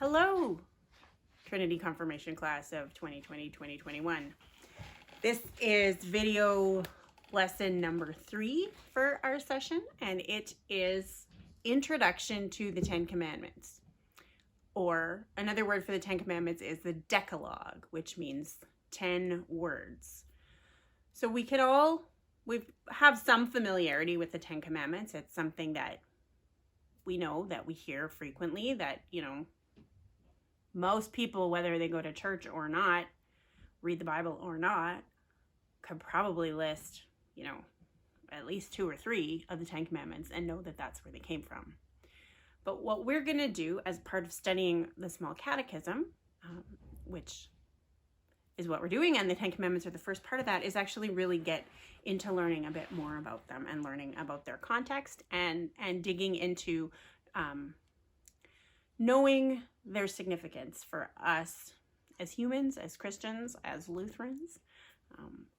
Hello, Trinity Confirmation Class of 2020-2021. This is video lesson number 3 for our session, and it is Introduction to the Ten Commandments. Or another word for the Ten Commandments is the Decalogue, which means 10 words. So we have some familiarity with the Ten Commandments. It's something that we know, that we hear frequently, that, most people, whether they go to church or not, read the Bible or not, could probably list, at least 2 or 3 of the 10 Commandments and know that that's where they came from. But what we're going to do as part of studying the Small Catechism, which is what we're doing, and the 10 Commandments are the first part of that, is actually really get into learning a bit more about them and learning about their context and digging into knowing their significance for us as humans, as Christians, as Lutherans,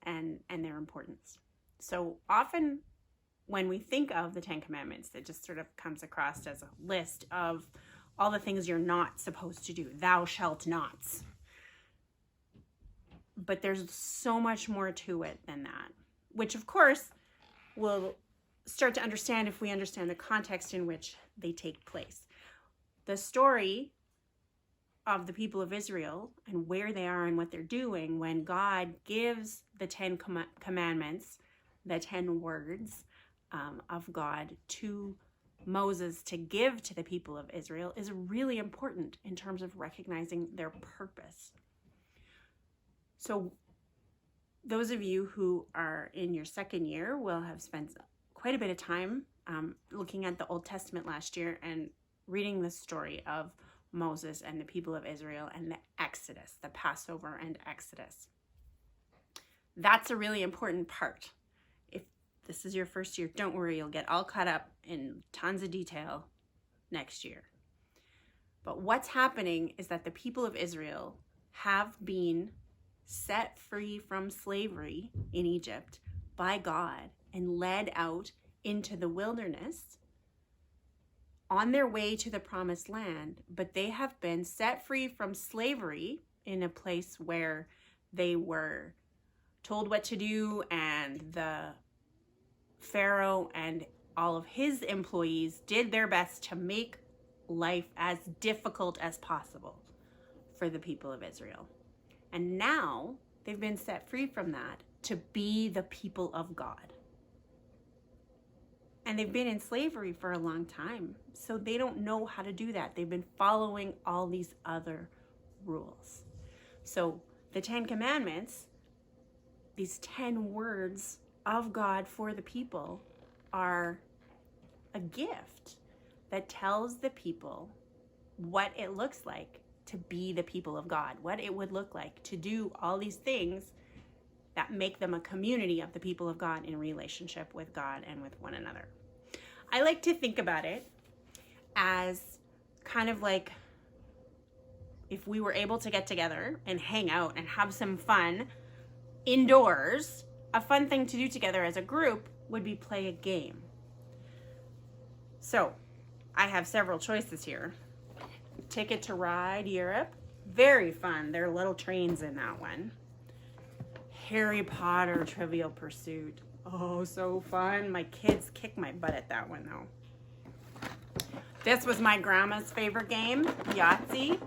and their importance. So often when we think of the 10 Commandments, it just sort of comes across as a list of all the things you're not supposed to do. Thou shalt nots. But there's so much more to it than that, which of course we'll start to understand if we understand the context in which they take place. The story of the people of Israel and where they are and what they're doing when God gives the 10 Commandments, the 10 words of God to Moses to give to the people of Israel, is really important in terms of recognizing their purpose. So those of you who are in your second year will have spent quite a bit of time looking at the Old Testament last year and reading the story of Moses and the people of Israel and the Exodus, the Passover and Exodus. That's a really important part. If this is your first year, don't worry, you'll get all caught up in tons of detail next year. But what's happening is that the people of Israel have been set free from slavery in Egypt by God and led out into the wilderness on their way to the promised land, but they have been set free from slavery in a place where they were told what to do, and the Pharaoh and all of his employees did their best to make life as difficult as possible for the people of Israel. And now they've been set free from that to be the people of God. And they've been in slavery for a long time, so they don't know how to do that. They've been following all these other rules. So the 10 Commandments, these 10 words of God for the people, are a gift that tells the people what it looks like to be the people of God, what it would look like to do all these things that make them a community of the people of God in relationship with God and with one another. I like to think about it as kind of like if we were able to get together and hang out and have some fun indoors. A fun thing to do together as a group would be play a game. So I have several choices here. Ticket to Ride Europe, very fun. There are little trains in that one. Harry Potter Trivial Pursuit, oh, so fun. My kids kick my butt at that one though. This was my grandma's favorite game, Yahtzee.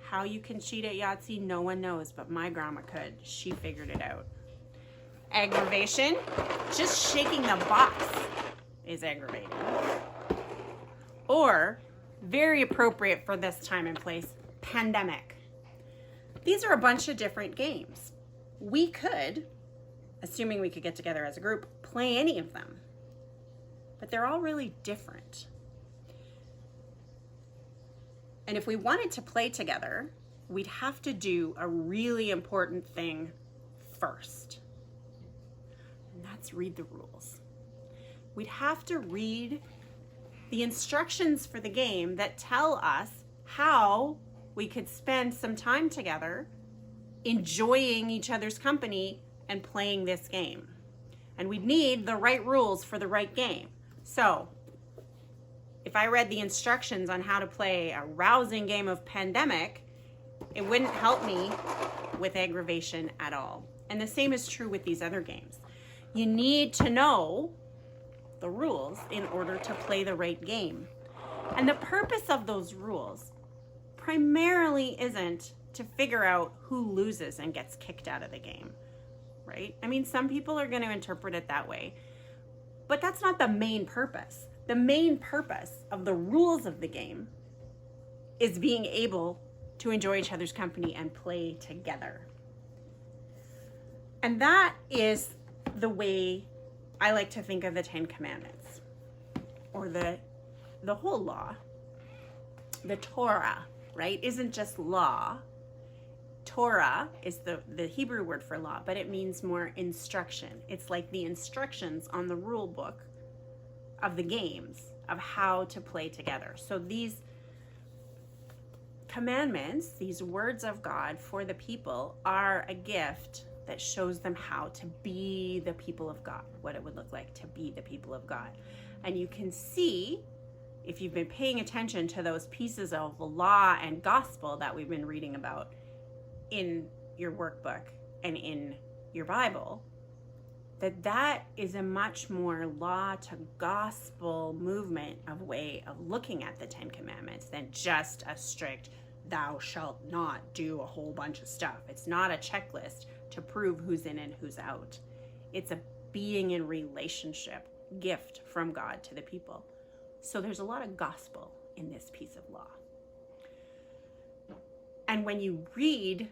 How you can cheat at Yahtzee, no one knows, but my grandma could. She figured it out. Aggravation, just shaking the box is aggravating. Or, very appropriate for this time and place, Pandemic. These are a bunch of different games. We could, assuming we could get together as a group, play any of them. But they're all really different. And if we wanted to play together, we'd have to do a really important thing first. And that's read the rules. We'd have to read the instructions for the game that tell us how we could spend some time together enjoying each other's company and playing this game. And we'd need the right rules for the right game. So if I read the instructions on how to play a rousing game of Pandemic, it wouldn't help me with aggravation at all. And the same is true with these other games. You need to know the rules in order to play the right game. And the purpose of those rules primarily isn't to figure out who loses and gets kicked out of the game, right? I mean, some people are going to interpret it that way, but that's not the main purpose. The main purpose of the rules of the game is being able to enjoy each other's company and play together. And that is the way I like to think of the Ten Commandments, or the whole law. The Torah, right, isn't just law. Torah is the Hebrew word for law, but it means more instruction. It's like the instructions on the rule book of the games of how to play together. So these commandments, these words of God for the people, are a gift that shows them how to be the people of God, what it would look like to be the people of God. And you can see, if you've been paying attention to those pieces of law and gospel that we've been reading about in your workbook and in your Bible, that is a much more law to gospel movement of way of looking at the Ten Commandments than just a strict, thou shalt not do a whole bunch of stuff. It's not a checklist to prove who's in and who's out. It's a being in relationship gift from God to the people. So there's a lot of gospel in this piece of law. And when you read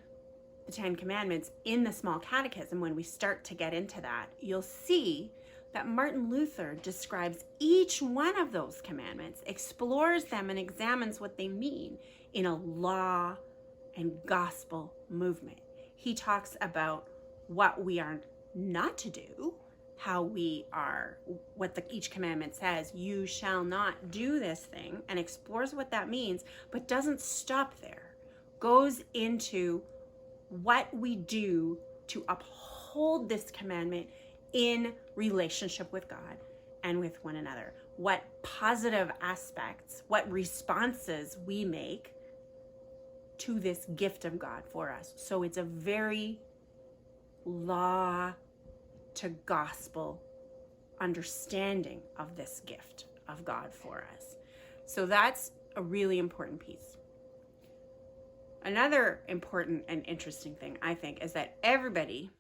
the Ten Commandments in the Small Catechism, when we start to get into that, you'll see that Martin Luther describes each one of those commandments, explores them, and examines what they mean in a law and gospel movement. He talks about what we are not to do, how we are, what each commandment says, you shall not do this thing, and explores what that means, but doesn't stop there. Goes into what we do to uphold this commandment in relationship with God and with one another. What positive aspects, what responses we make to this gift of God for us. So it's a very law to gospel understanding of this gift of God for us. So that's a really important piece. Another important and interesting thing, I think, is that everybody,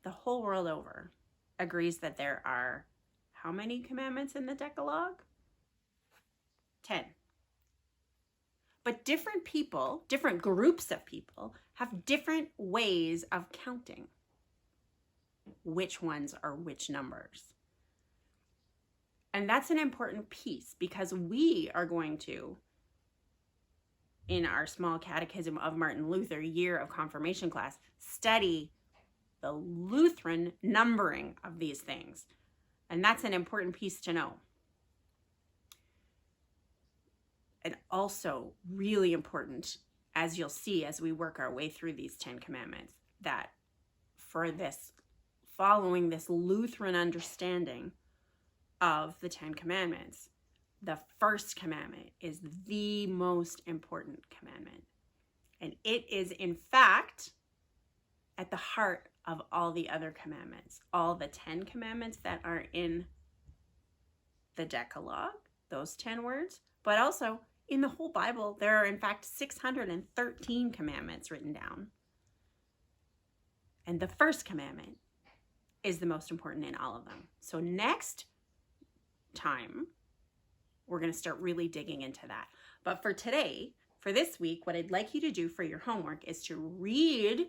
the whole world over, agrees that there are how many commandments in the Decalogue? 10. But different people, different groups of people, have different ways of counting which ones are which numbers. And that's an important piece, because we are going to, in our Small Catechism of Martin Luther Year of Confirmation class, study the Lutheran numbering of these things. And that's an important piece to know. And also really important, as you'll see as we work our way through these 10 commandments, that for this, following this Lutheran understanding of the 10 commandments, the first commandment is the most important commandment. And it is, in fact, at the heart of all the other commandments. All the 10 commandments that are in the Decalogue, those 10 words, but also in the whole Bible, there are, in fact, 613 commandments written down. And the first commandment is the most important in all of them. So next time, we're going to start really digging into that. But for today, for this week, what I'd like you to do for your homework is to read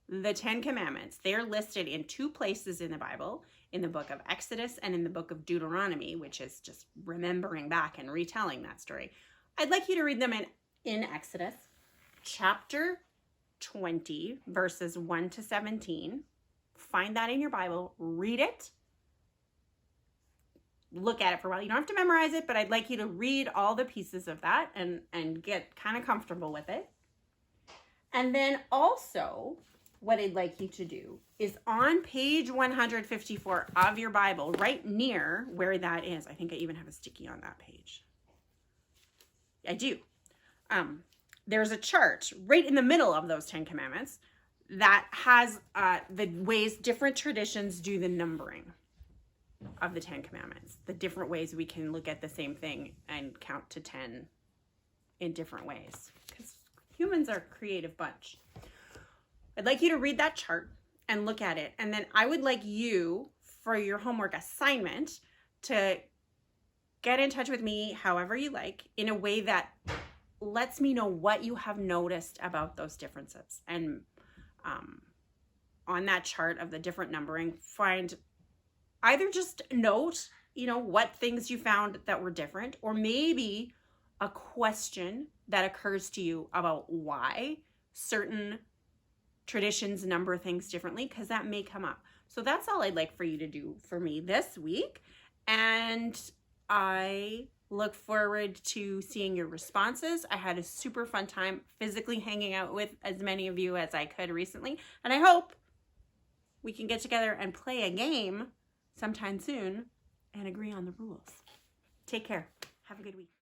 the 10 commandments. They're listed in 2 places in the Bible, in the book of Exodus and in the book of Deuteronomy, which is just remembering back and retelling that story. I'd like you to read them in Exodus chapter 20, verses 1 to 17. Find that in your Bible, read it, look at it for a while. You don't have to memorize it, but I'd like you to read all the pieces of that and get kind of comfortable with it. And then also, what I'd like you to do is on page 154 of your Bible, right near where that is. I think I even have a sticky on that page. I do. There's a chart right in the middle of those 10 commandments that has the ways different traditions do the numbering of the 10 commandments, the different ways we can look at the same thing and count to 10 in different ways, because humans are a creative bunch. I'd like you to read that chart and look at it, and then I would like you, for your homework assignment, to get in touch with me however you like, in a way that lets me know what you have noticed about those differences. And on that chart of the different numbering, find either just note, what things you found that were different, or maybe a question that occurs to you about why certain traditions number things differently, because that may come up. So that's all I'd like for you to do for me this week. And I look forward to seeing your responses. I had a super fun time physically hanging out with as many of you as I could recently. And I hope we can get together and play a game sometime soon and agree on the rules. Take care. Have a good week.